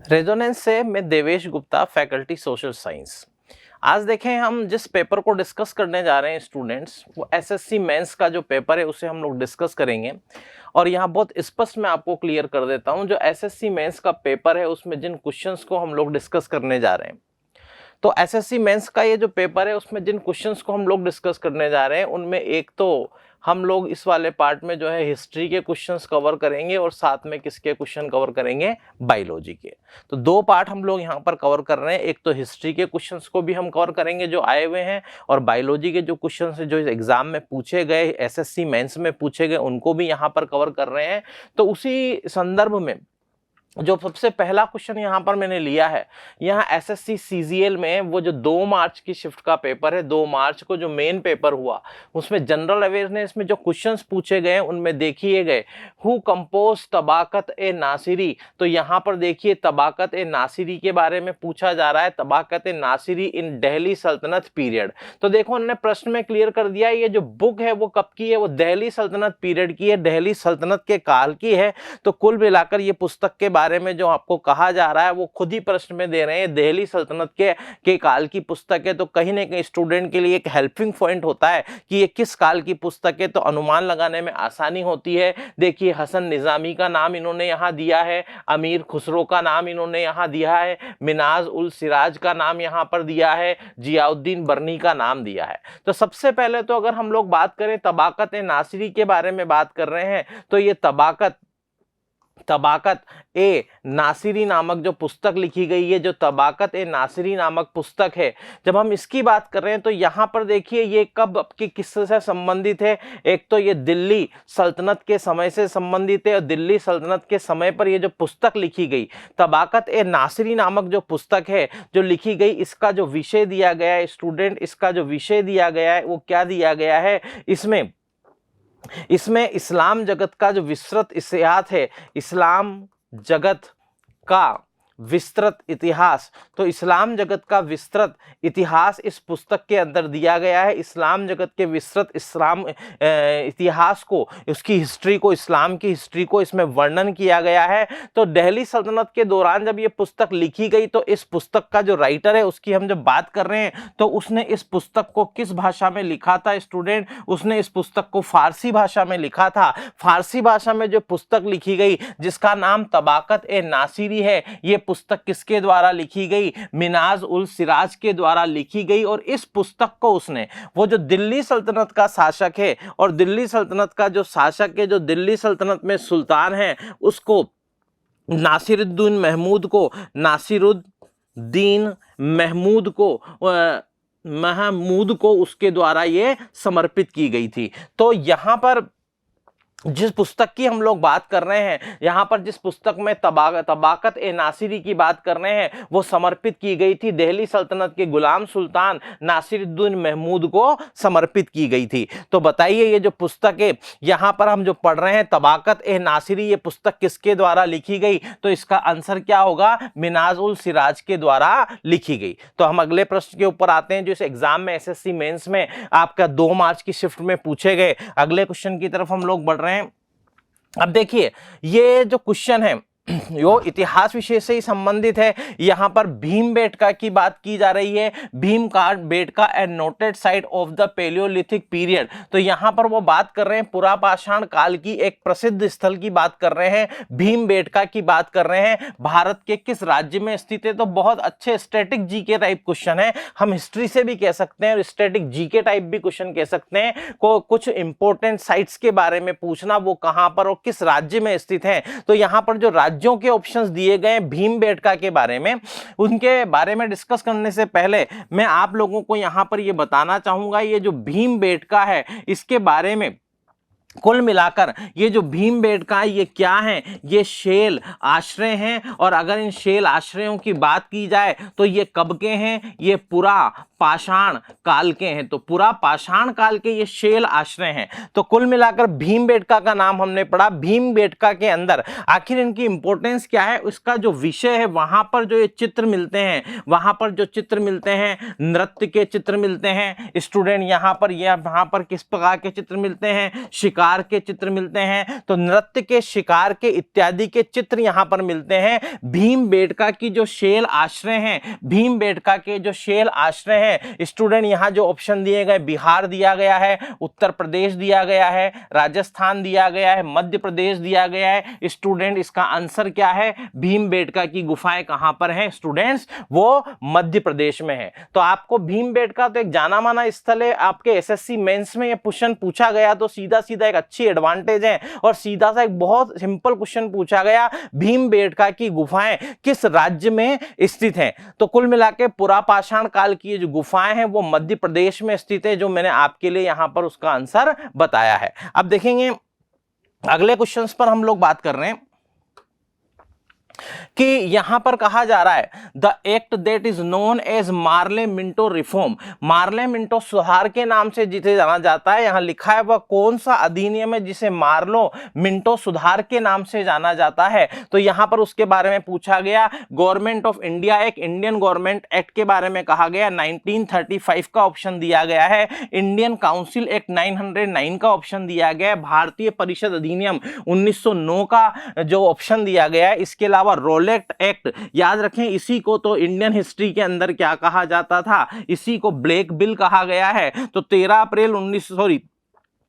Resonance से मैं Devesh Gupta, faculty social science. आज देखें हम जिस पेपर को डिस्कस करने जा रहे हैं स्टूडेंट्स, वो एसएससी मेंस का जो पेपर है उसे हम लोग डिस्कस करेंगे। और यहाँ बहुत स्पष्ट मैं आपको क्लियर कर देता हूँ, जो एसएससी मेंस का पेपर है उसमें जिन क्वेश्चंस को हम लोग डिस्कस करने जा रहे हैं, तो एसएससी मेंस का ये जो पेपर है उसमें जिन क्वेश्चंस को हम लोग डिस्कस करने जा रहे हैं उनमें एक तो हम लोग इस वाले पार्ट में जो है हिस्ट्री के क्वेश्चंस कवर करेंगे और साथ में किसके क्वेश्चन कवर करेंगे, बायोलॉजी के। तो दो पार्ट हम लोग यहाँ पर कवर कर रहे हैं, एक तो हिस्ट्री के क्वेश्चंस को भी हम कवर करेंगे जो आए हुए हैं, और बायोलॉजी के जो क्वेश्चंस हैं जो एग्जाम में पूछे गए, एसएससी मेंस में पूछे गए, उनको भी यहाँ पर कवर कर रहे हैं। तो उसी संदर्भ में जो सबसे पहला क्वेश्चन यहाँ पर मैंने लिया है, यहाँ एसएससी सीजीएल में वो जो 2 मार्च की शिफ्ट का पेपर है, 2 मार्च को जो मेन पेपर हुआ उसमें जनरल अवेयरनेस में जो क्वेश्चंस पूछे गए उनमें देखिए गए हु कंपोज तबाकत ए नासिरी। तो यहाँ पर देखिए तबाकत ए नासिरी के बारे में पूछा जा रहा है, तबाकत ए नासिरी इन दिल्ली सल्तनत पीरियड। तो देखो उन्होंने प्रश्न में क्लियर कर दिया, ये जो बुक है वो कब की है, वो दिल्ली सल्तनत पीरियड की है, दिल्ली सल्तनत के काल की है। तो कुल मिलाकर ये पुस्तक के बारे में जो आपको कहा जा रहा है वो खुद ही प्रश्न में दे रहे हैं, दिल्ली सल्तनत के काल की पुस्तक है। तो कहीं ना कहीं स्टूडेंट के लिए एक हेल्पिंग पॉइंट होता है कि ये किस काल की पुस्तक है, तो अनुमान लगाने में आसानी होती है। देखिए हसन निजामी का नाम इन्होंने यहाँ दिया है, अमीर खुसरो का नाम इन्होंने यहाँ दिया है, मिनाज उल सिराज का नाम यहाँ पर दिया है, जियाउद्दीन बर्नी का नाम दिया है। तो सबसे पहले तो अगर हम लोग बात करें तबाकत ए नासिरी के बारे में बात कर रहे हैं, तो ये तबाकत ए नासिरी नामक जो पुस्तक लिखी गई है, जो तबाकत ए नासिरी नामक पुस्तक है, जब हम इसकी बात कर रहे हैं तो यहाँ पर देखिए ये कब की किससे से संबंधित है। एक तो ये दिल्ली सल्तनत के समय से संबंधित है, और दिल्ली सल्तनत के समय पर ये जो पुस्तक लिखी गई तबाकत ए नासिरी नामक जो पुस्तक है जो लिखी गई, इसका जो विषय दिया गया है स्टूडेंट, इसका जो विषय दिया गया है वो क्या दिया गया है, इसमें इस्लाम जगत का जो विस्तृत इतिहास है, इस्लाम जगत का विस्तृत इतिहास, तो इस्लाम जगत का विस्तृत इतिहास इस पुस्तक के अंदर दिया गया है। इस्लाम जगत के विस्तृत इस्लाम इतिहास को, उसकी हिस्ट्री को, इस्लाम की हिस्ट्री को इसमें वर्णन किया गया है। तो दिल्ली सल्तनत के दौरान जब ये पुस्तक लिखी गई तो इस पुस्तक का जो राइटर है उसकी हम जब बात कर रहे हैं तो उसने इस पुस्तक को किस भाषा में लिखा था स्टूडेंट, उसने इस पुस्तक को फारसी भाषा में लिखा था। फारसी भाषा में जो पुस्तक लिखी गई जिसका नाम तबाकत ए नासिरी है, ये पुस्तक किसके द्वारा लिखी गई, मिनाज उल सिराज के द्वारा लिखी गई। और इस पुस्तक को उसने, वो जो दिल्ली सल्तनत का शासक है, और दिल्ली सल्तनत का जो शासक है, जो दिल्ली सल्तनत में सुल्तान है, उसको नासिरुद्दीन महमूद को उसके द्वारा ये समर्पित की गई थी। तो यहाँ पर जिस पुस्तक की हम लोग बात कर रहे हैं, यहाँ पर जिस पुस्तक में तबाकत ए नासिरी की बात कर रहे हैं, वो समर्पित की गई थी दिल्ली सल्तनत के गुलाम सुल्तान नासिरुद्दीन महमूद को समर्पित की गई थी। तो बताइए ये जो पुस्तक है यहाँ पर हम जो पढ़ रहे हैं तबाकत ए नासिरी, ये पुस्तक किसके द्वारा लिखी गई, तो इसका आंसर क्या होगा, मिनाज उल सिराज के द्वारा लिखी गई। तो हम अगले प्रश्न के ऊपर आते हैं जो इस एग्जाम में एसएससी मेंस में आपका 2 मार्च की शिफ्ट में पूछे गए। अगले क्वेश्चन की तरफ हम लोग बढ़ रहे हैं। अब देखिए ये जो क्वेश्चन है यो इतिहास विषय से ही संबंधित है। यहाँ पर भीमबेटका की बात की जा रही है, Bhimbetka and noted site of the Palaeolithic period. तो यहाँ पर वो बात कर रहे हैं पुरापाषाण काल की एक प्रसिद्ध स्थल की बात कर रहे हैं, भीमबेटका की बात कर रहे हैं। भारत के किस राज्य में स्थित है, तो बहुत अच्छे स्टैटिक जीके टाइप क्वेश्चन है, हम हिस्ट्री से भी कह सकते हैं और स्टैटिक जीके टाइप भी क्वेश्चन कह सकते हैं। को कुछ इंपॉर्टेंट साइट्स के बारे में पूछना, वो कहां पर और किस राज्य में स्थित है। तो यहाँ पर जो राज्यों के ऑप्शंस दिए गए भीमबेटका के बारे में, उनके बारे में डिस्कस करने से पहले मैं आप लोगों को यहां पर ये बताना चाहूंगा, ये जो भीमबेटका है इसके बारे में कुल मिलाकर ये जो भीमबेटका ये क्या है, ये शैल आश्रय हैं। और अगर इन शैल आश्रयों की बात की जाए तो ये कब के हैं, ये पाषाण काल के हैं, तो पुरा पाषाण काल के ये शैल आश्रय हैं। तो कुल मिलाकर भीमबेटका का नाम हमने पढ़ा। भीमबेटका के अंदर आखिर इनकी इंपॉर्टेंस क्या है, उसका जो विषय है, वहां पर जो ये चित्र मिलते हैं, वहां पर जो चित्र मिलते हैं, नृत्य के चित्र मिलते हैं स्टूडेंट, यहाँ पर वहां पर किस प्रकार के चित्र मिलते हैं, शिकार के चित्र मिलते हैं। तो नृत्य के, शिकार के इत्यादि के चित्र यहाँ पर मिलते हैं। भीमबेटका की जो शैल आश्रय हैं, भीमबेटका के जो शैल आश्रय हैं स्टूडेंट, यहाँ जो ऑप्शन दिए गए, बिहार दिया गया है, उत्तर प्रदेश दिया गया है, राजस्थान दिया गया है, मध्य प्रदेश दिया गया है। स्टूडेंट इसका आंसर क्या है, भीमबेटका की गुफाएं कहां पर हैं स्टूडेंट्स, वो मध्य प्रदेश में है। तो आपको भीमबेटका तो एक जाना माना स्थल है, आपके एसएससी मेंस में ये क्वेश्चन पूछा गया तो सीधा सीधा एक अच्छी एडवांटेज है, और सीधा सा एक बहुत सिंपल क्वेश्चन पूछा गया, भीमबेटका की गुफाएं किस राज्य में स्थित हैं। तो कुल मिलाकर पुरापाषाण काल की जो गुफाएं हैं वो मध्य प्रदेश में स्थित है, जो मैंने आपके लिए यहां पर उसका आंसर बताया है। अब देखेंगे अगले क्वेश्चंस पर हम लोग बात कर रहे हैं कि यहां पर कहा जा रहा है the act that is known as Morley Minto reform, Morley Minto सुधार के नाम से जिसे जाना जाता है, यहां लिखा है वह कौन सा अधिनियम है जिसे मार्लो मिंटो सुधार के नाम से जाना जाता है। तो यहां पर उसके बारे में पूछा गया। Government of India act, Indian government act के बारे में कहा गया, 1935 का ऑप्शन दिया गया है। इंडियन काउंसिल एक्ट 909 का ऑप्शन दिया गया है। भारतीय परिषद अधिनियम 1909 का जो ऑप्शन दिया गया है। इसके अलावा रोलेट एक्ट, याद रखें इसी को तो इंडियन हिस्ट्री के अंदर क्या कहा जाता था, इसी को ब्लैक बिल कहा गया है। तो 13 अप्रैल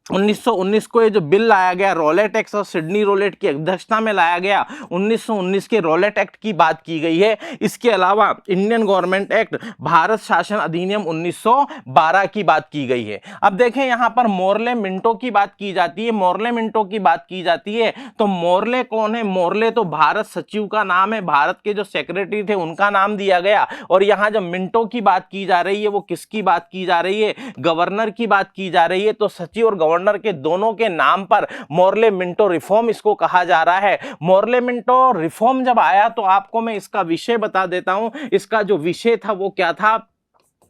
1919 को ये जो बिल लाया गया रोलेट एक्ट और सिडनी रोलेट की अध्यक्षता में लाया गया, 1919 के रोलेट एक्ट की बात की गई है। इसके अलावा इंडियन गवर्नमेंट एक्ट, भारत शासन अधिनियम 1912 की बात की गई है। अब देखें यहां पर मोर्ले मिंटो की बात की जाती है, मोर्ले मिंटो की बात की जाती है। तो मोर्ले कौन है, मोर्ले तो भारत सचिव का नाम है, भारत के जो सेक्रेटरी थे उनका नाम दिया गया। और यहां जो मिंटो की बात की जा रही है वो किसकी बात की जा रही है, गवर्नर की बात की जा रही है। तो सचिव और गवर्नर के दोनों के नाम पर मोर्ले मिंटो रिफॉर्म इसको कहा जा रहा है। मोर्ले मिंटो रिफॉर्म जब आया तो आपको मैं इसका विषय बता देता हूं। इसका जो विषय था वो क्या था,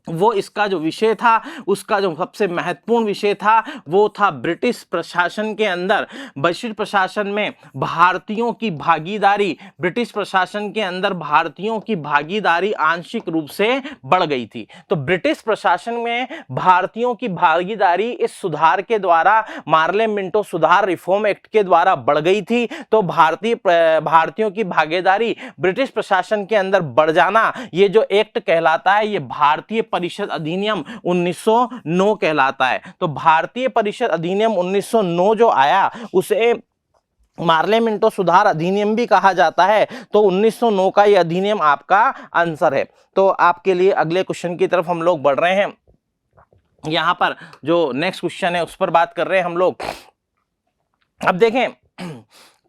वो इसका जो विषय था, उसका जो सबसे महत्वपूर्ण विषय था वो था ब्रिटिश प्रशासन के अंदर, ब्रिटिश प्रशासन में भारतीयों की भागीदारी, ब्रिटिश प्रशासन के अंदर भारतीयों की भागीदारी आंशिक रूप से बढ़ गई थी। तो ब्रिटिश प्रशासन में भारतीयों की भागीदारी इस सुधार के द्वारा, मार्ले मिंटो सुधार रिफॉर्म एक्ट के द्वारा बढ़ गई थी। तो भारतीयों की भागीदारी ब्रिटिश प्रशासन के अंदर बढ़ जाना, ये जो एक्ट कहलाता है ये भारतीय परिषद अधिनियम 1909 कहलाता है। तो भारतीय परिषद अधिनियम 1909 जो आया उसे मार्ले मिंटो सुधार अधिनियम भी कहा जाता है। तो 1909 का यह अधिनियम आपका आंसर है। तो आपके लिए अगले क्वेश्चन की तरफ हम लोग बढ़ रहे हैं। यहां पर जो नेक्स्ट क्वेश्चन है उस पर बात कर रहे हैं हम लोग। अब देखें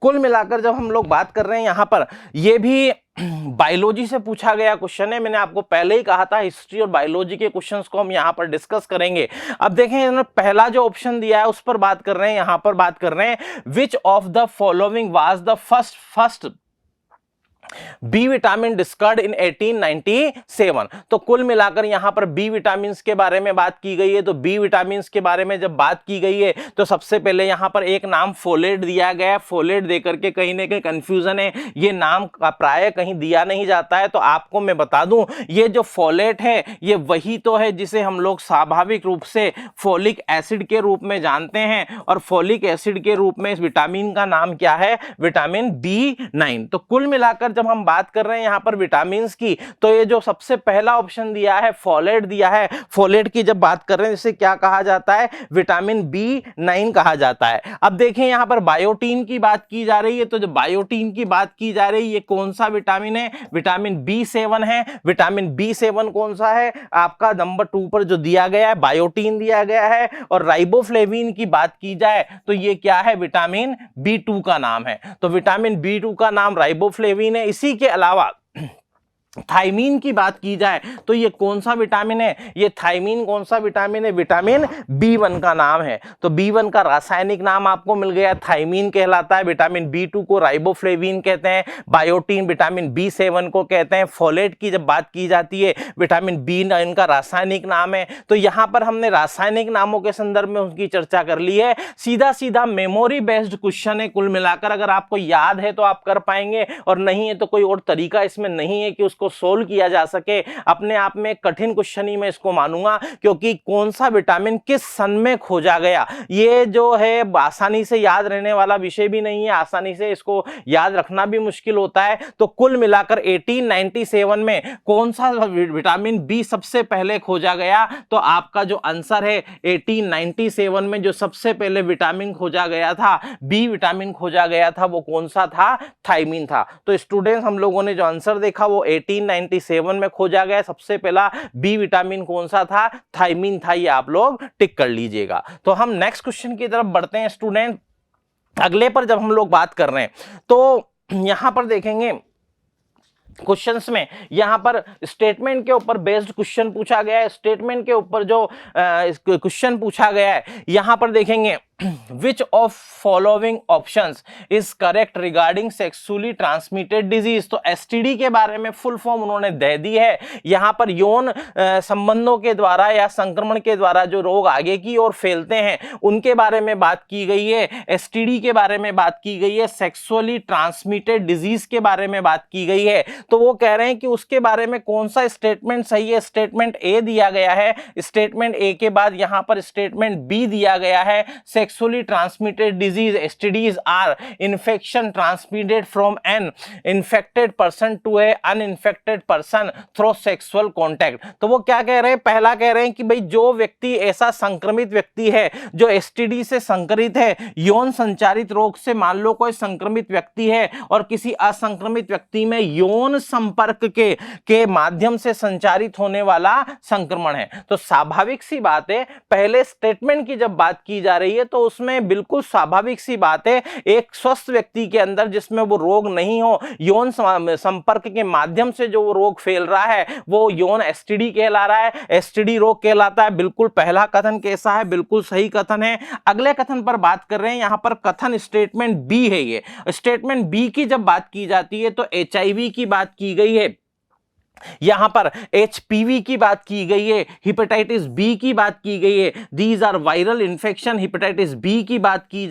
कुल मिलाकर जब हम लोग बात कर रहे हैं यहां पर, यह भी बायोलॉजी से पूछा गया क्वेश्चन है। मैंने आपको पहले ही कहा था हिस्ट्री और बायोलॉजी के क्वेश्चंस को हम यहां पर डिस्कस करेंगे। अब देखें इन्होंने पहला जो ऑप्शन दिया है उस पर बात कर रहे हैं। यहां पर बात कर रहे हैं which of the following was the first B vitamin discovered in 1897। तो कुल मिलाकर यहां पर बी विटामिन के बारे में बात की गई है। तो बी विटामिन के बारे में जब बात की गई है तो सबसे पहले यहां पर एक नाम फोलेट दिया गया है। फोलेट देकर के कहीं ना कहीं कंफ्यूजन है, ये नाम प्राय कहीं दिया नहीं जाता है। तो आपको मैं बता दूं ये जो फोलेट है ये वही तो है जिसे हम लोग स्वाभाविक रूप से फोलिक एसिड के रूप में जानते हैं। और फोलिक एसिड के रूप में इस विटामिन का नाम क्या है, विटामिन B9। तो कुल मिलाकर जब हम बात कर रहे हैं यहां पर विटामिन्स की, तो ये जो सबसे पहला ऑप्शन दिया है फोलेट दिया है, फोलेट की जब बात कर रहे हैं इसे क्या कहा जाता है, विटामिन B9 कहा जाता है। अब देखें यहां पर बायोटीन की बात की जा रही है। तो जो बायोटीन की बात की जा रही है ये कौन सा विटामिन है, विटामिन B7 है। विटामिन B7 कौन सा है, आपका नंबर 2 पर जो दिया गया है बायोटीन दिया गया है। और राइबोफ्लेविन की बात की जाए तो ये क्या है, विटामिन B2 का नाम है। तो विटामिन B2 का नाम राइबोफ्लेविन है। इसी के अलावा थाइमीन की बात की जाए तो ये कौन सा विटामिन है, ये थाइमीन कौन सा विटामिन है, विटामिन B1 का नाम है। तो B1 का रासायनिक नाम आपको मिल गया, थाइमीन कहलाता है। विटामिन B2 को राइबोफ्लेविन कहते हैं, बायोटीन विटामिन B7 को कहते हैं। फोलेट की जब बात की जाती है, विटामिन B9 का रासायनिक नाम है। तो यहां पर हमने रासायनिक नामों के संदर्भ में उनकी चर्चा कर ली है। सीधा सीधा मेमोरी बेस्ड क्वेश्चन है, कुल मिलाकर अगर आपको याद है तो आप कर पाएंगे, और नहीं है तो कोई और तरीका इसमें नहीं है कि उसको सोल्व किया जा सके। अपने आप में कठिन क्वेश्चन ही मैं इसको मानूंगा, क्योंकि कौन सा विटामिन किस सन में खोजा गया, ये जो है आसानी से याद रहने वाला विषय भी नहीं है, आसानी से इसको याद रखना भी मुश्किल होता है। तो कुल मिलाकर 1897 में कौन सा विटामिन बी सबसे पहले खोजा गया, तो आपका जो आंसर है 1897 में जो सबसे पहले विटामिन खोजा गया था, बी विटामिन खोजा गया था, वो कौन सा था, थाइमीन था। तो स्टूडेंट्स हम लोगों ने जो आंसर देखा वो 1897 में खोजा गया सबसे पहला बी विटामिन कौन सा था, थाइमीन था। ये आप लोग टिक कर लीजिएगा। तो हम नेक्स्ट क्वेश्चन की तरफ बढ़ते हैं स्टूडेंट। अगले पर जब हम लोग बात कर रहे हैं तो यहां पर देखेंगे क्वेश्चंस में, यहां पर स्टेटमेंट के ऊपर बेस्ड क्वेश्चन पूछा गया है। स्टेटमेंट के ऊपर जो क्वेश्चन पूछा गया है, यहां पर देखेंगे Which of following options is correct regarding sexually transmitted disease। तो STD के बारे में फुल फॉर्म उन्होंने दे दी है। यहां पर यौन संबंधों के द्वारा या संक्रमण के द्वारा जो रोग आगे की ओर फैलते हैं उनके बारे में बात की गई है, STD के बारे में बात की गई है, सेक्सुअली ट्रांसमिटेड डिजीज के बारे में बात की गई है। तो वो कह रहे हैं कि उसके बारे में कौन सा स्टेटमेंट सही है। स्टेटमेंट ए दिया गया है, स्टेटमेंट ए के बाद यहां पर स्टेटमेंट बी दिया गया है। Sexually transmitted disease STDs are infection transmitted from an infected person to a uninfected person through sexual contact। तो वो क्या कह रहे हैं, पहला कह रहे हैं कि भाई जो व्यक्ति ऐसा संक्रमित व्यक्ति है जो STD से संक्रमित है, यौन संचारित रोग से मान लो कोई संक्रमित व्यक्ति है और किसी असंक्रमित व्यक्ति में यौन संपर्क के माध्यम से संचारित होने वाला संक्रमण है। तो स्वाभाविक सी बात है, पहले स्टेटमेंट की जब बात की जा रही है तो उसमें बिल्कुल स्वाभाविक सी बात है, एक स्वस्थ व्यक्ति के अंदर जिसमें वो रोग नहीं हो, यौन संपर्क के माध्यम से जो वो रोग फैल रहा है वो यौन STD कहला रहा है, STD रोग कहलाता है। बिल्कुल पहला कथन कैसा है, बिल्कुल सही कथन है। अगले कथन पर बात कर रहे हैं, यहां पर कथन स्टेटमेंट बी है। ये स्टेटमेंट बी की जब बात की जाती है तो HIV की बात की गई है, यहां पर HPV की बात की गई है, हेपेटाइटिस बी की बात की गई है। These are viral infection, hepatitis B की बात की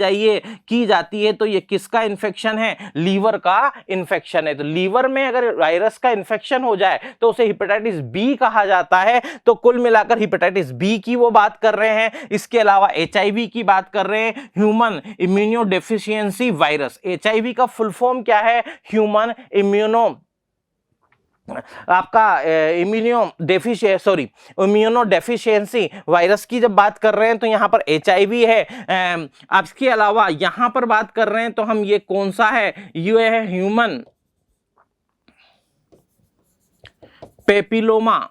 जाती है। तो ये किसका इन्फेक्शन है, लीवर का इन्फेक्शन है। तो लीवर में अगर वायरस का इन्फेक्शन हो जाए तो उसे हेपेटाइटिस बी कहा जाता है। तो कुल मिलाकर हेपेटाइटिस बी की वो बात कर रहे हैं। इसके अलावा HIV की बात कर रहे हैं, human immuno deficiency virus. HIV का फुल फॉर्म क्या है, human immuno immuno deficiency virus की जब बात कर रहे हैं तो यहां पर HIV है। इसके अलावा यहां पर बात कर रहे हैं तो हम ये कौन सा है, ये है ह्यूमन पेपिलोमा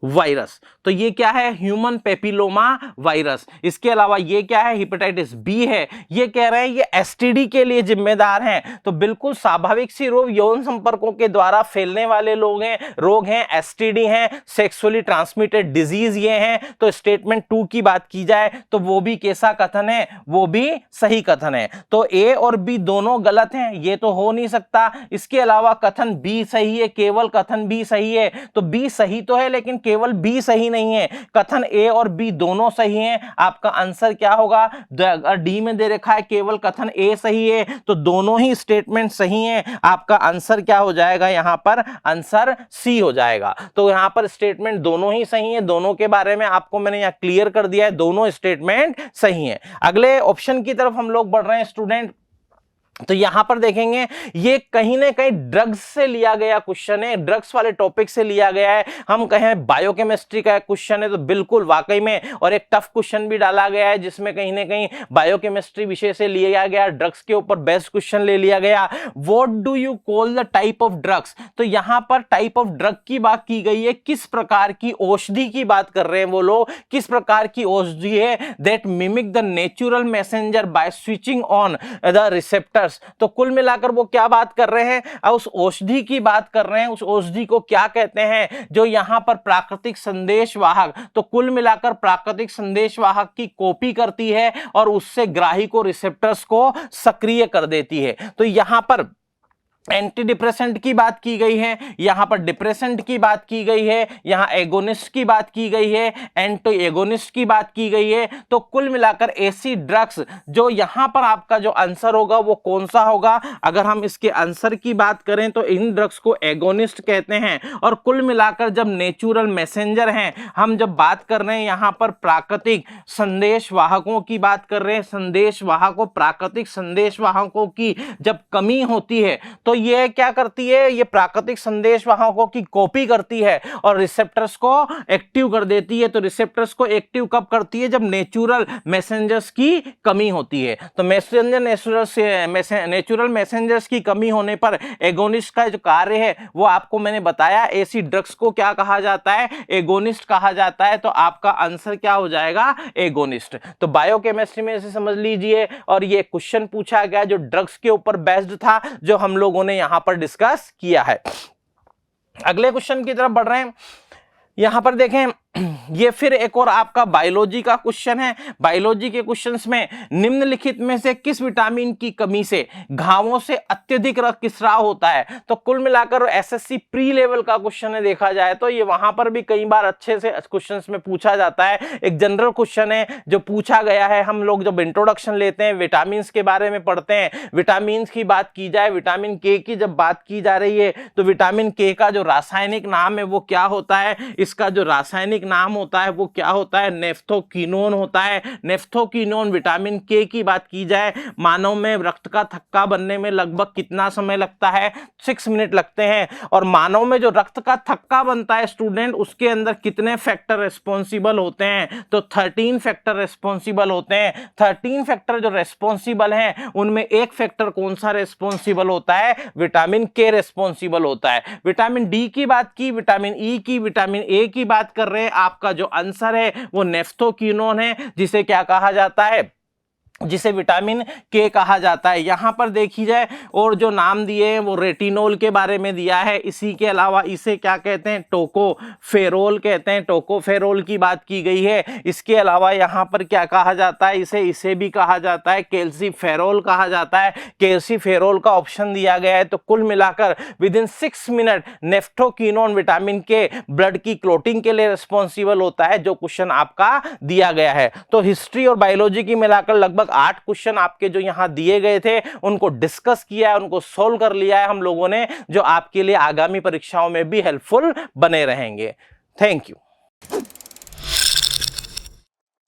वायरस। तो ये क्या है, ह्यूमन पेपिलोमा वायरस। इसके अलावा ये क्या है, हेपेटाइटिस बी है। ये कह रहे हैं ये STD के लिए जिम्मेदार हैं। तो बिल्कुल स्वाभाविक सी रोग यौन संपर्कों के द्वारा फैलने वाले रोग हैं, STD हैं, सेक्सुअली ट्रांसमिटेड डिजीज ये हैं। तो स्टेटमेंट 2 की बात की जाए तो वो भी कैसा कथन है, वो भी सही कथन है। तो A और B दोनों गलत हैं, ये तो हो नहीं सकता। इसके अलावा कथन B सही है, केवल कथन B सही है। तो B सही तो है लेकिन केवल बी सही नहीं है, कथन ए और बी दोनों सही हैं। आपका आंसर क्या होगा, डी में दे रखा है केवल कथन ए सही है, तो दोनों ही स्टेटमेंट सही हैं। आपका आंसर क्या हो जाएगा, यहां पर आंसर सी हो जाएगा। तो यहां पर स्टेटमेंट दोनों ही सही है, दोनों के बारे में आपको मैंने यहां क्लियर कर दिया है, दोनों स्टेटमेंट सही है। अगले ऑप्शन की तरफ हम लोग बढ़ रहे हैं स्टूडेंट। तो यहां पर देखेंगे ये कहीं ना कहीं ड्रग्स से लिया गया क्वेश्चन है, ड्रग्स वाले टॉपिक से लिया गया है। हम कहें बायोकेमिस्ट्री का क्वेश्चन है तो बिल्कुल वाकई में, और एक टफ क्वेश्चन भी डाला गया है जिसमें कहीं ना कहीं बायोकेमिस्ट्री विषय से लिया गया, ड्रग्स के ऊपर बेस्ट क्वेश्चन ले लिया गया। What do you call the type of drugs. तो यहां पर टाइप ऑफ ड्रग की बात की गई है, किस प्रकार की औषधि की बात कर रहे हैं वो लोग, किस प्रकार की औषधि है that mimic the natural messenger by switching on the receptors. Receptors. तो कुल मिलाकर वो क्या बात कर रहे हैं, उस औषधि की बात कर रहे हैं। उस औषधि को क्या कहते हैं, जो यहां पर प्राकृतिक संदेशवाहक, तो कुल मिलाकर प्राकृतिक संदेशवाहक की कॉपी करती है और उससे ग्राही को, रिसेप्टर्स को सक्रिय कर देती है। तो यहां पर एंटी डिप्रेसेंट की बात की गई है, यहां पर डिप्रेसेंट की बात की गई है, यहां एगोनिस्ट की बात की गई है, एंटी एगोनिस्ट की बात की गई है। तो कुल मिलाकर ऐसी ड्रग्स, जो यहां पर आपका जो आंसर होगा वो कौन सा होगा, अगर हम इसके आंसर की बात करें तो इन ड्रग्स को एगोनिस्ट कहते हैं। और कुल मिलाकर जब नेचुरल मैसेंजर हैं, हम जब बात कर रहे हैं यहां पर प्राकृतिक संदेशवाहकों की बात कर रहे हैं, संदेशवाहकों, प्राकृतिक संदेशवाहकों की जब कमी होती है तो ये क्या करती है, ये प्राकृतिक संदेशवाहकों की कॉपी करती है और रिसेप्टर्स को एक्टिव कर देती है। तो रिसेप्टर्स को एक्टिव कब करती है, जब नेचुरल मैसेंजर्स की कमी होती है। तो नेचुरल मैसेंजर्स की कमी होने पर एगोनिस्ट का जो कार्य है वो आपको मैंने बताया। ऐसी ड्रग्स को क्या कहा जाता है, एगोनिस्ट कहा जाता है। तो आपका आंसर क्या हो जाएगा, एगोनिस्ट। तो बायोकेमिस्ट्री में इसे समझ लीजिए। और ये क्वेश्चन पूछा गया जो ड्रग्स के ऊपर बेस्ड था, जो हम लोगों ने यहां पर डिस्कस किया है। अगले क्वेश्चन की तरफ बढ़ रहे हैं। यहां पर देखें, ये फिर एक और आपका बायोलॉजी का क्वेश्चन है। बायोलॉजी के क्वेश्चंस में निम्नलिखित में से किस विटामिन की कमी से घावों से अत्यधिक रक्तस्राव होता है। तो कुल मिलाकर एसएससी प्री लेवल का क्वेश्चन है, देखा जाए तो ये वहां पर भी कई बार अच्छे से क्वेश्चंस में पूछा जाता है। एक जनरल क्वेश्चन है जो पूछा गया है। हम लोग जब इंट्रोडक्शन लेते हैं, विटामिन के बारे में पढ़ते हैं, विटामिन की बात की जाए, विटामिन के की जब बात की जा रही है तो विटामिन के का जो रासायनिक नाम है वो क्या होता है, इसका जो रासायनिक नाम होता है वो क्या होता है, नेफ्थोक्विनोन होता है। नेफ्थोक्विनोन विटामिन के की बात की जाए, मानव में रक्त का थक्का बनने में लगभग कितना समय लगता है, 6 मिनट लगते हैं। और मानव में जो रक्त का थक्का बनता है स्टूडेंट, उसके अंदर कितने फैक्टर रिस्पॉन्सिबल होते हैं, तो 13 फैक्टर रिस्पॉन्सिबल होते हैं। 13 फैक्टर जो रिस्पॉन्सिबल हैं उनमें एक फैक्टर कौन सा रिस्पॉन्सिबल होता है, विटामिन के रिस्पॉन्सिबल होता है। विटामिन डी की बात की, विटामिन ई की, विटामिन ए की बात कर रहे हैं, आपका जो आंसर है वो नेफ्थोक्विनोन है, जिसे क्या कहा जाता है, जिसे विटामिन के कहा जाता है। यहां पर देखी जाए और जो नाम दिए हैं वो रेटिनोल के बारे में दिया है। इसी के अलावा इसे क्या कहते हैं, टोकोफेरोल कहते हैं, टोकोफेरोल की बात की गई है। इसके अलावा यहां पर क्या कहा जाता है, इसे भी कहा जाता है कैल्सीफेरोल कहा जाता है। कैल्सीफेरोल का ऑप्शन दिया गया है। तो कुल मिलाकर विद इन 6 मिनट नेफ्थोक्विनोन विटामिन के ब्लड की क्लोटिंग के लिए रिस्पॉन्सिबल होता है, जो क्वेश्चन आपका दिया गया है। तो हिस्ट्री और बायोलॉजी की मिलाकर लगभग 8 क्वेश्चन आपके जो यहां दिए गए थे उनको डिस्कस किया है, उनको सोल्व कर लिया है हम लोगों ने, जो आपके लिए आगामी परीक्षाओं में भी हेल्पफुल बने रहेंगे। Thank you.